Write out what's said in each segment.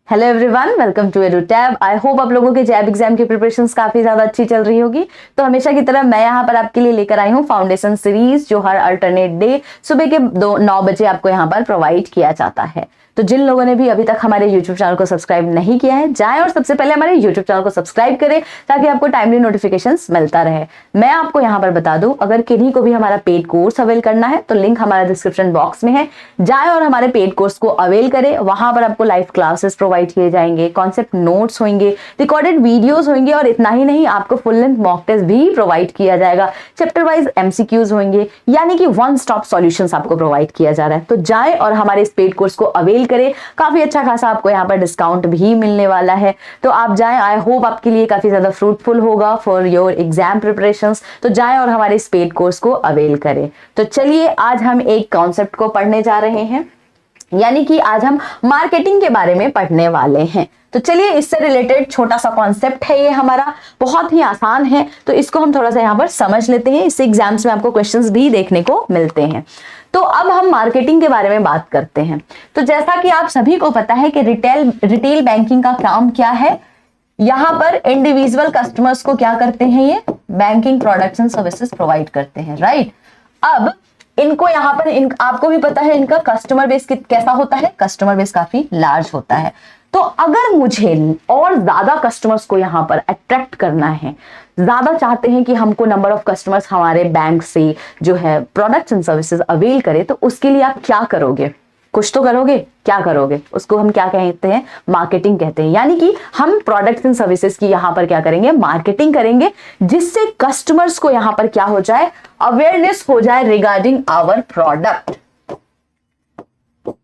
Hello everyone, welcome to Edutab. I hope आप लोगों के जैब एग्जाम की प्रिपरेशंस काफी ज्यादा अच्छी चल रही होगी। तो हमेशा की तरह मैं यहाँ पर आपके लिए लेकर आई हूँ फाउंडेशन सीरीज, जो हर अल्टरनेट डे सुबह के 9 बजे आपको यहाँ पर प्रोवाइड किया जाता है। तो जिन लोगों ने भी अभी तक हमारे यूट्यूब चैनल को सब्सक्राइब नहीं किया है, जाएं और सबसे पहले हमारे यूट्यूब चैनल को सब्सक्राइब करें ताकि आपको टाइमली नोटिफिकेशंस मिलता रहे। मैं आपको यहाँ पर बता दूं, अगर किन्हीं को भी हमारा पेड कोर्स अवेल करना है तो लिंक हमारा डिस्क्रिप्शन बॉक्स में है। जाएं और हमारे पेड कोर्स को अवेल करें। वहां पर आपको लाइव क्लासेस प्रोवाइड किए जाएंगे, कॉन्सेप्ट नोट्स होंगे, रिकॉर्डेड वीडियोस होंगे और इतना ही नहीं, आपको फुल लेंथ मॉक टेस्ट भी प्रोवाइड किया जाएगा। चैप्टर वाइज एमसीक्यूज होंगे, यानी कि वन स्टॉप सॉल्यूशंस आपको प्रोवाइड किया जा रहा है। तो जाएं और हमारे इस पेड कोर्स को अवेल करें। काफी अच्छा खासा आपको यहाँ पर डिस्काउंट भी मिलने वाला है। तो आप जाएं, आई होप आपके लिए काफी ज्यादा फ्रूटफुल होगा फॉर योर एग्जाम प्रिपरेशंस। तो जाएं और हमारे इस पेड कोर्स को अवेल करें। तो चलिए, आज हम एक कॉन्सेप्ट को पढ़ने जा रहे हैं, यानी कि आज हम मार्केटिंग के बारे में पढ़ने वाले हैं। तो चलिए, इससे रिलेटेड छोटा सा कॉन्सेप्ट है, ये हमारा बहुत ही आसान है। तो इसको हम थोड़ा सा यहाँ पर समझ लेते हैं। इससे एग्जाम्स में आपको क्वेश्चंस भी देखने को मिलते हैं। तो अब हम मार्केटिंग के बारे में बात करते हैं। तो जैसा कि आप सभी को पता है कि रिटेल बैंकिंग का काम क्या है। यहाँ पर इंडिविजुअल कस्टमर्स को क्या करते हैं, ये banking products and services provide करते हैं, राइट। अब इनको यहाँ पर आपको भी पता है इनका कस्टमर बेस कैसा होता है। कस्टमर बेस काफी लार्ज होता है। तो अगर मुझे और ज्यादा कस्टमर्स को यहाँ पर अट्रैक्ट करना है, ज्यादा चाहते हैं कि हमको नंबर ऑफ कस्टमर्स हमारे बैंक से जो है प्रोडक्ट्स एंड सर्विसेज अवेल करे, तो उसके लिए आप क्या करोगे? कुछ तो करोगे। क्या करोगे? उसको हम क्या कहते हैं? मार्केटिंग कहते हैं। यानी कि हम प्रोडक्ट्स एंड सर्विसेज की यहाँ पर क्या करेंगे? मार्केटिंग करेंगे, जिससे कस्टमर्स को यहाँ पर क्या हो जाए? अवेयरनेस हो जाए रिगार्डिंग आवर प्रोडक्ट।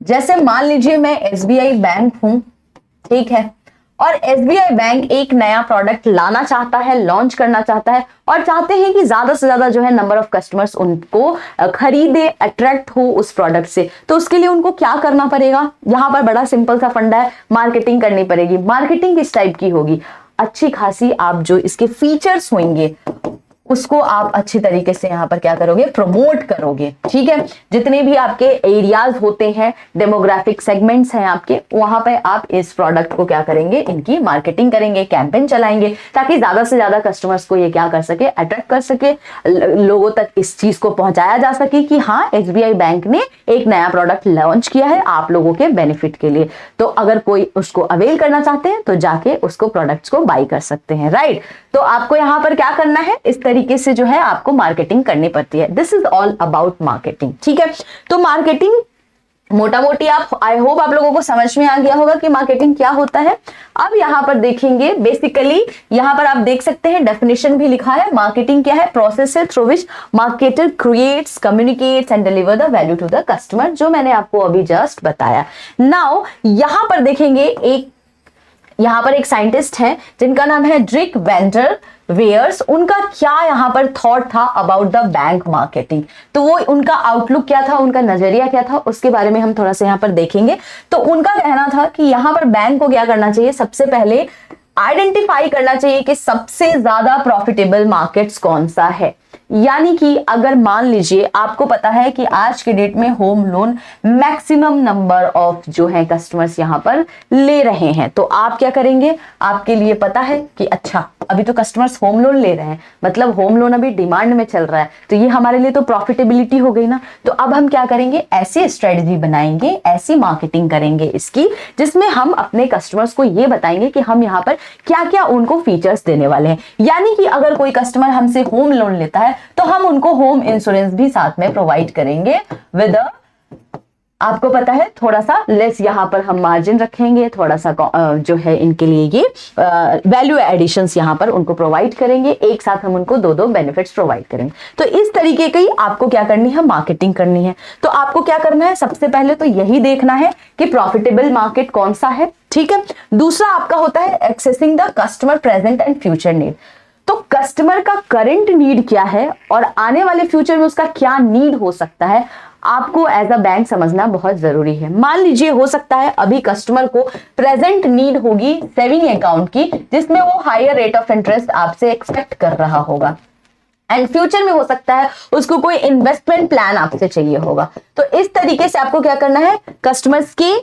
जैसे मान लीजिए मैं एसबीआई बैंक हूं, ठीक है, और एसबीआई बैंक एक नया प्रोडक्ट लाना चाहता है, लॉन्च करना चाहता है, और चाहते हैं कि ज्यादा से ज्यादा जो है नंबर ऑफ कस्टमर्स उनको खरीदे, अट्रैक्ट हो उस प्रोडक्ट से। तो उसके लिए उनको क्या करना पड़ेगा? यहाँ पर बड़ा सिंपल सा फंडा है, मार्केटिंग करनी पड़ेगी। मार्केटिंग किस टाइप की होगी? अच्छी खासी आप जो इसके फीचर्स होंगे उसको आप अच्छी तरीके से यहाँ पर क्या करोगे? प्रमोट करोगे, ठीक है। जितने भी आपके एरियाज होते हैं, डेमोग्राफिक सेगमेंट्स हैं आपके, वहां पे आप इस प्रोडक्ट को क्या करेंगे? इनकी मार्केटिंग करेंगे, कैंपेन चलाएंगे, ताकि ज्यादा से ज्यादा कस्टमर्स को ये क्या कर सके? अट्रैक्ट कर सके, लोगों तक इस चीज को पहुंचाया जा सके कि हाँ, एसबीआई बैंक ने एक नया प्रोडक्ट लॉन्च किया है आप लोगों के बेनिफिट के लिए। तो अगर कोई उसको अवेल करना चाहते हैं तो जाके उसको प्रोडक्ट्स को बाई कर सकते हैं, राइट। तो आपको यहाँ पर क्या करना है? इस तरीके से जो है आपको मार्केटिंग करनी पड़ती है। This is all about marketing, ठीक है। तो मार्केटिंग मोटा मोटी आप, आई होप आप लोगों को समझ में आ गया होगा कि मार्केटिंग क्या होता है। अब यहाँ पर देखेंगे, बेसिकली यहाँ पर आप देख सकते हैं डेफिनेशन भी लिखा है। मार्केटिंग क्या है? प्रोसेस है through which marketer creates, communicates and deliver the value to the customer, जो मैंने आपको अभी जस्ट बताया। नाउ यहाँ पर देखेंगे, यहाँ पर एक साइंटिस्ट है जिनका नाम है ड्रिक वेंडर वेयर्स। उनका क्या यहाँ पर थॉट था अबाउट द बैंक मार्केटिंग? तो वो उनका आउटलुक क्या था, उनका नजरिया क्या था, उसके बारे में हम थोड़ा सा यहाँ पर देखेंगे। तो उनका कहना था कि यहाँ पर बैंक को क्या करना चाहिए? सबसे पहले आइडेंटिफाई करना चाहिए कि सबसे ज्यादा प्रॉफिटेबल मार्केट्स कौन सा है। यानी कि अगर मान लीजिए आपको पता है कि आज के डेट में home loan maximum number of जो है कस्टमर्स यहाँ पर ले रहे हैं, तो आप क्या करेंगे? आपके लिए पता है कि अच्छा, अभी तो कस्टमर्स होम लोन ले रहे हैं, मतलब होम लोन अभी डिमांड में चल रहा है, तो ये हमारे लिए तो प्रॉफिटेबिलिटी हो गई ना। तो अब हम क्या करेंगे? ऐसी स्ट्रेटजी बनाएंगे, ऐसी मार्केटिंग करेंगे इसकी, जिसमें हम अपने कस्टमर्स को ये बताएंगे कि हम यहाँ पर क्या क्या उनको फीचर्स देने वाले हैं। यानी कि अगर कोई कस्टमर हमसे होम लोन लेता है तो हम उनको होम इंश्योरेंस भी साथ में प्रोवाइड करेंगे विद, आपको पता है, थोड़ा सा लेस यहाँ पर हम मार्जिन रखेंगे, थोड़ा सा जो है इनके लिए ये वैल्यू एडिशंस यहाँ पर उनको प्रोवाइड करेंगे। एक साथ हम उनको दो बेनिफिट्स प्रोवाइड करेंगे। तो इस तरीके की आपको क्या करनी है? मार्केटिंग करनी है। तो आपको क्या करना है? सबसे पहले तो यही देखना है कि प्रॉफिटेबल मार्केट कौन सा है, ठीक है। दूसरा आपका होता है accessing the customer present and future need. तो कस्टमर का करंट नीड क्या है और आने वाले फ्यूचर में उसका क्या नीड हो सकता है, आपको एज अ बैंक समझना बहुत जरूरी है। मान लीजिए हो सकता है अभी कस्टमर को प्रेजेंट नीड होगी सेविंग अकाउंट की, जिसमें वो हायर रेट ऑफ इंटरेस्ट आपसे एक्सपेक्ट कर रहा होगा, एंड फ्यूचर में हो सकता है उसको कोई इन्वेस्टमेंट प्लान आपसे चाहिए होगा। तो इस तरीके से आपको क्या करना है? कस्टमर्स की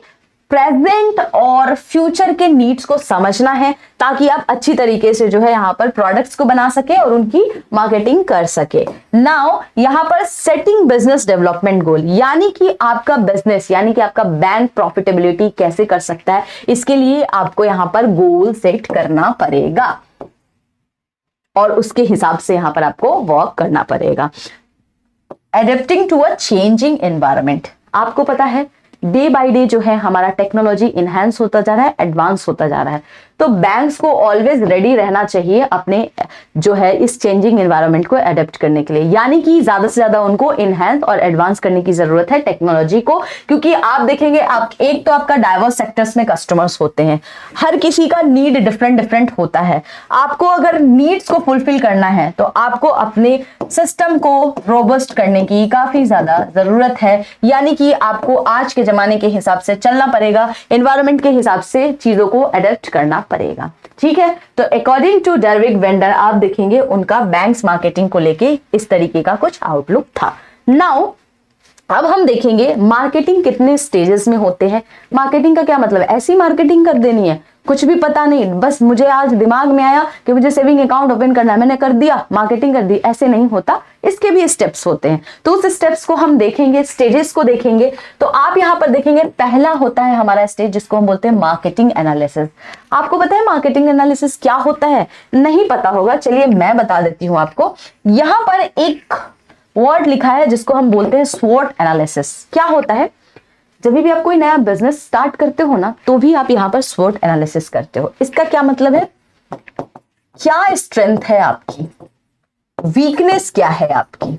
प्रेजेंट और फ्यूचर के नीड्स को समझना है ताकि आप अच्छी तरीके से जो है यहाँ पर प्रोडक्ट्स को बना सके और उनकी मार्केटिंग कर सके। नाउ यहाँ पर सेटिंग बिजनेस डेवलपमेंट गोल, यानी कि आपका बिजनेस यानी कि आपका बैंक प्रॉफिटेबिलिटी कैसे कर सकता है, इसके लिए आपको यहाँ पर गोल सेट करना पड़ेगा और उसके हिसाब से यहाँ पर आपको वर्क करना पड़ेगा। Adapting to a changing environment, आपको पता है डे बाय डे जो है हमारा टेक्नोलॉजी इनहेंस होता जा रहा है, एडवांस होता जा रहा है, तो बैंक्स को ऑलवेज रेडी रहना चाहिए अपने जो है इस चेंजिंग एनवायरनमेंट को अडेप्ट करने के लिए, यानी कि ज्यादा से ज्यादा उनको इनहेंस और एडवांस करने की जरूरत है टेक्नोलॉजी को। क्योंकि आप देखेंगे आप एक तो आपका डाइवर्स सेक्टर्स में कस्टमर्स होते हैं, हर किसी का नीड डिफरेंट डिफरेंट होता है। आपको अगर नीड्स को फुलफिल करना है तो आपको अपने सिस्टम को रोबस्ट करने की काफी ज्यादा जरूरत है, यानी कि आपको आज के जमाने के हिसाब से चलना पड़ेगा, एनवायरनमेंट के हिसाब से चीजों को अडेप्ट करना पड़ेगा। ठीक है, तो अकॉर्डिंग टू डर्विक वेंडर आप देखेंगे उनका बैंक्स मार्केटिंग को लेके इस तरीके का कुछ आउटलुक था। नाउ अब हम देखेंगे मार्केटिंग कितने स्टेजेस में होते हैं। मार्केटिंग का क्या मतलब है, ऐसी मार्केटिंग कर देनी है, कुछ भी पता नहीं, बस मुझे आज दिमाग में आया कि मुझे सेविंग अकाउंट ओपन करना है, मैंने कर दिया, मार्केटिंग कर दी, ऐसे नहीं होता। इसके भी स्टेप्स होते हैं, तो उस स्टेप्स को हम देखेंगे, स्टेजेस को देखेंगे। तो आप यहाँ पर देखेंगे पहला होता है हमारा स्टेज जिसको हम बोलते हैं मार्केटिंग एनालिसिस। आपको पता है मार्केटिंग एनालिसिस क्या होता है? नहीं पता होगा, चलिए मैं बता देती हूँ आपको। यहाँ पर एक वर्ड लिखा है जिसको हम बोलते हैं स्वॉट एनालिसिस। क्या होता है? जब भी आप कोई नया बिजनेस स्टार्ट करते हो ना, तो भी आप यहाँ पर स्वॉट एनालिसिस करते हो। इसका क्या मतलब है? क्या स्ट्रेंथ है आपकी, वीकनेस क्या है आपकी।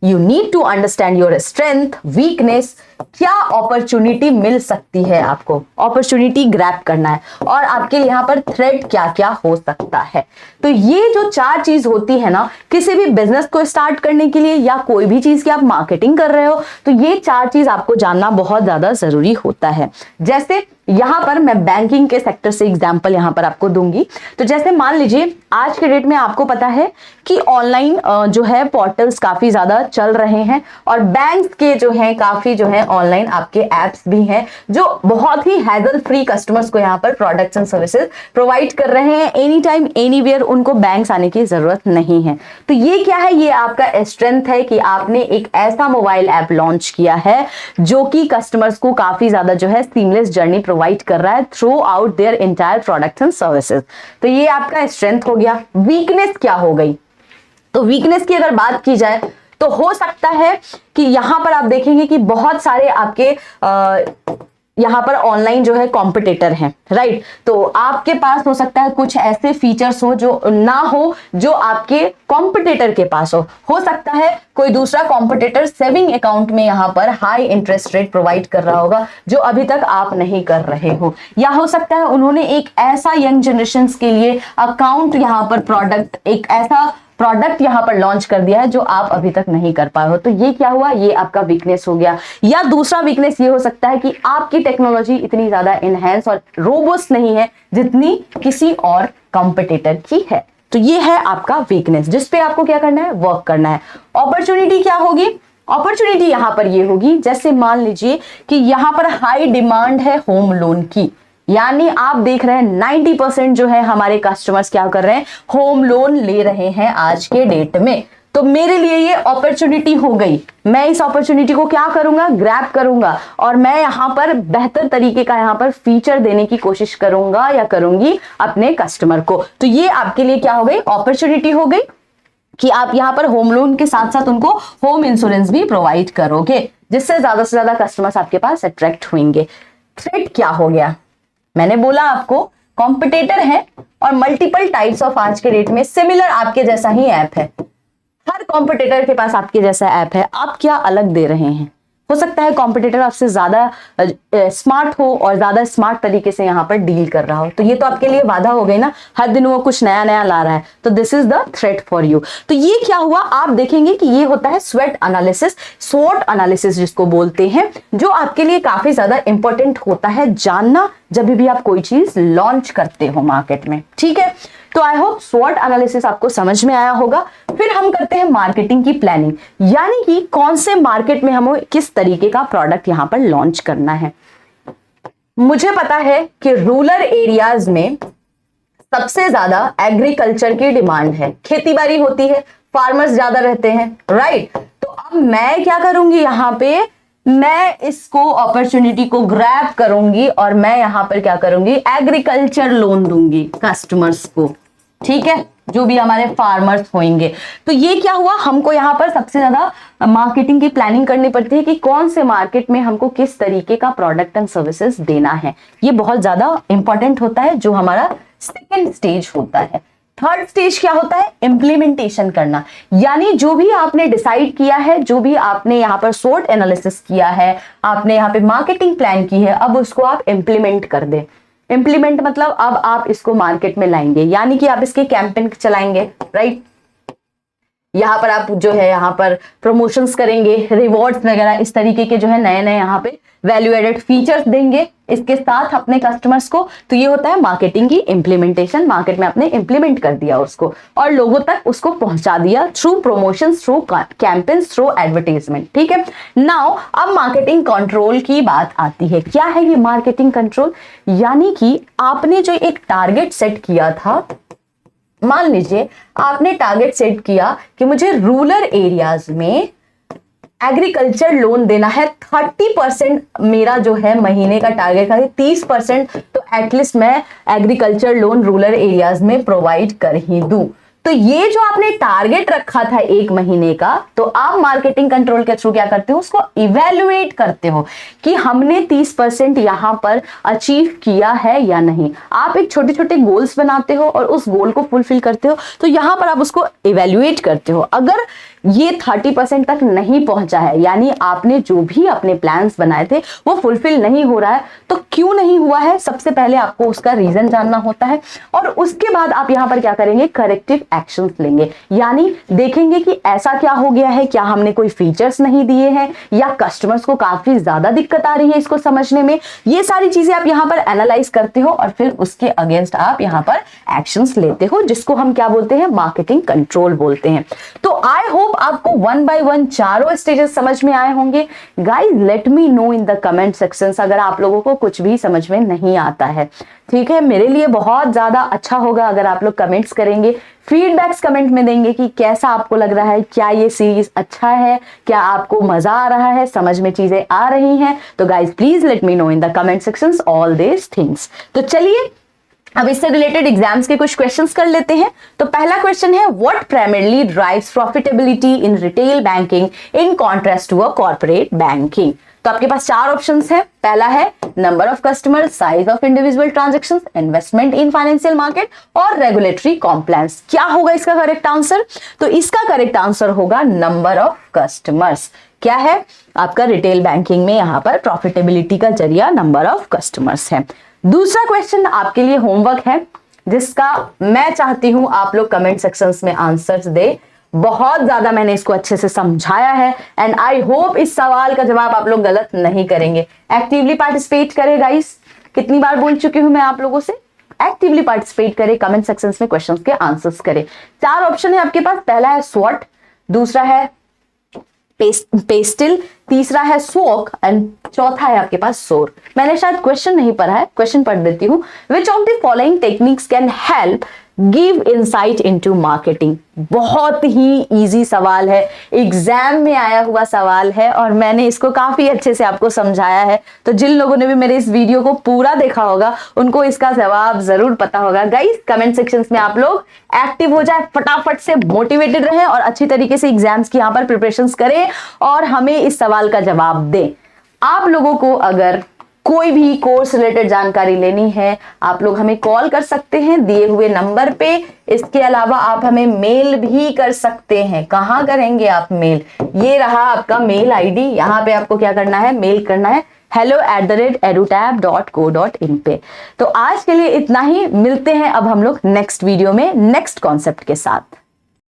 You need to understand your strength, weakness, क्या अपॉर्चुनिटी मिल सकती है आपको, अपॉर्चुनिटी ग्रैब करना है, और आपके यहाँ पर थ्रेट क्या क्या हो सकता है। तो ये जो चार चीज होती है ना, किसी भी बिजनेस को स्टार्ट करने के लिए या कोई भी चीज की आप मार्केटिंग कर रहे हो, तो ये चार चीज आपको जानना बहुत ज्यादा जरूरी होता है। जैसे यहां पर मैं बैंकिंग के सेक्टर से एग्जांपल यहां पर आपको दूंगी। तो जैसे मान लीजिए आज के डेट में आपको पता है कि ऑनलाइन जो है पोर्टल्स काफी ज्यादा चल रहे हैं, और बैंक के जो है काफी जो है ऑनलाइन आपके एप्स भी हैं जो बहुत ही हैजल फ्री कस्टमर्स को यहाँ पर प्रोडक्ट्स एंड सर्विसेज प्रोवाइड कर रहे हैं। एनी टाइम एनीवेयर उनको बैंक्स आने की जरूरत नहीं है। तो ये क्या है? ये आपका स्ट्रेंथ है कि आपने एक ऐसा मोबाइल ऐप लॉन्च किया है जो कि कस्टमर्स को काफी ज्यादा जो है सीमलेस जर्नी प्रोवाइड कर रहा है through out their entire products and services. तो ये आपका स्ट्रेंथ हो गया। वीकनेस क्या हो गई? तो वीकनेस की अगर बात की जाए तो हो सकता है कि यहां पर आप देखेंगे कि बहुत सारे आपके यहां पर ऑनलाइन जो है कॉम्पिटिटर हैं, राइट। तो आपके पास हो सकता है कुछ ऐसे फीचर्स हो जो ना हो जो आपके कॉम्पिटिटर के पास हो सकता है कोई दूसरा कॉम्पिटिटर सेविंग अकाउंट में यहां पर हाई इंटरेस्ट रेट प्रोवाइड कर रहा होगा जो अभी तक आप नहीं कर रहे हो, या हो सकता है उन्होंने एक ऐसा यंग जनरेशन के लिए अकाउंट यहां पर प्रोडक्ट, एक ऐसा प्रोडक्ट यहां पर लॉन्च कर दिया है जो आप अभी तक नहीं कर पाए हो। तो ये क्या हुआ? ये आपका वीकनेस हो गया। या दूसरा वीकनेस ये हो सकता है कि आपकी टेक्नोलॉजी इतनी ज्यादा इनहेंस और रोबस्ट नहीं है जितनी किसी और कॉम्पिटिटर की है। तो ये है आपका वीकनेस जिस पे आपको क्या करना है? वर्क करना है। अपॉर्चुनिटी क्या होगी? अपॉर्चुनिटी यहां पर ये होगी, जैसे मान लीजिए कि यहां पर हाई डिमांड है होम लोन की, यानी आप देख रहे हैं 90% जो है हमारे कस्टमर्स क्या कर रहे हैं? होम लोन ले रहे हैं आज के डेट में। तो मेरे लिए ये अपॉर्चुनिटी हो गई। मैं इस अपॉर्चुनिटी को क्या करूंगा? ग्रैब करूंगा, और मैं यहां पर बेहतर तरीके का यहां पर फीचर देने की कोशिश करूंगा या करूंगी अपने कस्टमर को। तो ये आपके लिए क्या हो गई? अपॉर्चुनिटी हो गई कि आप यहां पर होम लोन के साथ साथ उनको होम इंश्योरेंस भी प्रोवाइड करोगे, जिससे ज्यादा से ज्यादा कस्टमर्स आपके पास अट्रैक्ट होंगे। थ्रेट क्या हो गया? मैंने बोला आपको कॉम्पिटिटर है और मल्टीपल टाइप्स ऑफ आज के डेट में सिमिलर आपके जैसा ही ऐप है। हर कॉम्पिटिटर के पास आपके जैसा ऐप है, आप क्या अलग दे रहे हैं? हो सकता है कॉम्पिटिटर आपसे ज्यादा स्मार्ट हो और ज्यादा स्मार्ट तरीके से यहाँ पर डील कर रहा हो, तो ये तो आपके लिए बाधा हो गई ना। हर दिन वो कुछ नया नया ला रहा है, तो this is the threat for you. तो ये क्या हुआ? आप देखेंगे कि ये होता है स्वॉट एनालिसिस, स्वॉट एनालिसिस जिसको बोलते हैं, जो आपके लिए काफी ज्यादा इंपॉर्टेंट होता है जानना जब भी आप कोई चीज लॉन्च करते हो मार्केट में। ठीक है, तो आई होप स्वॉट एनालिसिस आपको समझ में आया होगा। फिर हम करते हैं मार्केटिंग की प्लानिंग, यानी कि कौन से मार्केट में हमें किस तरीके का प्रोडक्ट यहां पर लॉन्च करना है। मुझे पता है कि रूरल एरियाज में सबसे ज्यादा एग्रीकल्चर की डिमांड है, खेती बाड़ी होती है, फार्मर्स ज्यादा रहते हैं, राइट। तो अब मैं क्या करूंगी, यहां पे मैं इसको अपॉर्चुनिटी को ग्रैब करूंगी और मैं यहां पर क्या करूंगी, एग्रीकल्चर लोन दूंगी कस्टमर्स को, ठीक है, जो भी हमारे फार्मर्स होंगे। तो ये क्या हुआ, हमको यहाँ पर सबसे ज्यादा मार्केटिंग की प्लानिंग करनी पड़ती है कि कौन से मार्केट में हमको किस तरीके का प्रोडक्ट एंड सर्विसेज देना है। ये बहुत ज्यादा इंपॉर्टेंट होता है, जो हमारा सेकेंड स्टेज होता है। थर्ड स्टेज क्या होता है, इंप्लीमेंटेशन करना, यानी जो भी आपने डिसाइड किया है, जो भी आपने यहाँ पर सोर्ट एनालिसिस किया है, आपने यहाँ पे मार्केटिंग प्लान की है, अब उसको आप इंप्लीमेंट कर दें। इंप्लीमेंट मतलब अब आप इसको मार्केट में लाएंगे, यानी कि आप इसके कैंपेन चलाएंगे, राइट। यहाँ पर आप जो है यहाँ पर प्रमोशंस करेंगे, रिवॉर्ड्स वगैरह इस तरीके के जो है नए नए यहाँ पे वैल्यू एडेड फीचर्स देंगे इसके साथ अपने कस्टमर्स को। तो ये होता है मार्केटिंग की इंप्लीमेंटेशन, मार्केट में आपने इंप्लीमेंट कर दिया उसको और लोगों तक उसको पहुंचा दिया through promotions, through campaigns, through advertisement, ठीक है। नाउ अब मार्केटिंग कंट्रोल की बात आती है। क्या है ये मार्केटिंग कंट्रोल, यानी कि आपने जो एक टारगेट सेट किया था, मान लीजिए आपने टारगेट सेट किया कि मुझे रूरल एरियाज में एग्रीकल्चर लोन देना है, 30% मेरा जो है महीने का टारगेट है, 30% तो एटलीस्ट मैं एग्रीकल्चर लोन रूरल एरियाज में प्रोवाइड कर ही दूं। तो ये जो आपने टारगेट रखा था एक महीने का, तो आप मार्केटिंग कंट्रोल के थ्रू क्या करते हो, उसको इवेल्युएट करते हो कि हमने 30% यहां पर अचीव किया है या नहीं। आप एक छोटे छोटे गोल्स बनाते हो और उस गोल को फुलफिल करते हो, तो यहां पर आप उसको इवेल्युएट करते हो। अगर ये 30% तक नहीं पहुंचा है, यानी आपने जो भी अपने प्लान्स बनाए थे वो फुलफिल नहीं हो रहा है, तो क्यों नहीं हुआ है, सबसे पहले आपको उसका रीजन जानना होता है और उसके बाद आप यहां पर क्या करेंगे, करेक्टिव एक्शंस लेंगे, यानी देखेंगे कि ऐसा क्या हो गया है, क्या हमने कोई फीचर्स नहीं दिए हैं या कस्टमर्स को काफी ज्यादा दिक्कत आ रही है इसको समझने में। ये सारी चीजें आप यहां पर एनालाइज करते हो और फिर उसके अगेंस्ट आप यहां पर एक्शंस लेते हो, जिसको हम क्या बोलते हैं, मार्केटिंग कंट्रोल बोलते हैं। तो आई होप आपको 1 by 1 चारों स्टेजेस समझ में आए होंगे। Guys let me know in the comment section अगर आप लोगों को कुछ भी समझ में नहीं आता है, ठीक है। मेरे लिए बहुत ज्यादा अच्छा होगा अगर आप लोग कमेंट्स करेंगे, फीडबैक्स कमेंट में देंगे कि कैसा आपको लग रहा है, क्या ये सीरीज अच्छा है, क्या आपको मजा आ रहा है, समझ में चीजें आ रही हैं। तो guys please let me know in the comment sections all this things. तो चलिए अब इससे रिलेटेड एग्जाम्स के कुछ क्वेश्चंस कर लेते हैं। तो पहला क्वेश्चन है, what primarily drives profitability in retail banking in contrast to a corporate banking. तो आपके पास 4 ऑप्शंस हैं। पहला है number of customer, size of individual transactions, investment in financial market और रेगुलेटरी कॉम्प्लायंस। क्या होगा इसका करेक्ट आंसर, तो इसका करेक्ट आंसर होगा नंबर ऑफ कस्टमर्स। क्या है आपका रिटेल बैंकिंग में यहाँ पर प्रॉफिटेबिलिटी का जरिया नंबर ऑफ कस्टमर्स है। दूसरा क्वेश्चन आपके लिए होमवर्क है, जिसका मैं चाहती हूं आप लोग कमेंट सेक्शंस में आंसर्स दे। बहुत ज्यादा मैंने इसको अच्छे से समझाया है एंड आई होप इस सवाल का जवाब आप लोग गलत नहीं करेंगे। एक्टिवली पार्टिसिपेट करें गाइस, कितनी बार बोल चुकी हूं मैं आप लोगों से, एक्टिवली पार्टिसिपेट करें, कमेंट सेक्शंस में क्वेश्चंस के आंसर्स करें। 4 ऑप्शन है आपके पास, पहला है स्वॉट, दूसरा है पेस्टिल, तीसरा है सोक एंड चौथा है आपके पास सोर। मैंने शायद क्वेश्चन नहीं पढ़ा है, क्वेश्चन पढ़ देती हूँ। Which of the following techniques can help give insight into marketing. बहुत ही इजी सवाल है, एग्जाम में आया हुआ सवाल है और मैंने इसको काफी अच्छे से आपको समझाया है। तो जिन लोगों ने भी मेरे इस वीडियो को पूरा देखा होगा उनको इसका जवाब जरूर पता होगा। गाइस कमेंट सेक्शंस में आप लोग एक्टिव हो जाए, फटाफट से मोटिवेटेड रहें और अच्छी तरीके से एग्जाम्स की यहाँ पर प्रिपरेशंस करें और हमें इस सवाल का जवाब दें। आप लोगों को अगर कोई भी कोर्स रिलेटेड जानकारी लेनी है, आप लोग हमें कॉल कर सकते हैं दिए हुए नंबर पे। इसके अलावा आप हमें मेल भी कर सकते हैं। कहाँ करेंगे आप मेल, ये रहा आपका मेल आईडी, यहाँ पे आपको क्या करना है, मेल करना है hello@edutab.co.in पे। तो आज के लिए इतना ही, मिलते हैं अब हम लोग नेक्स्ट वीडियो में नेक्स्ट कॉन्सेप्ट के साथ।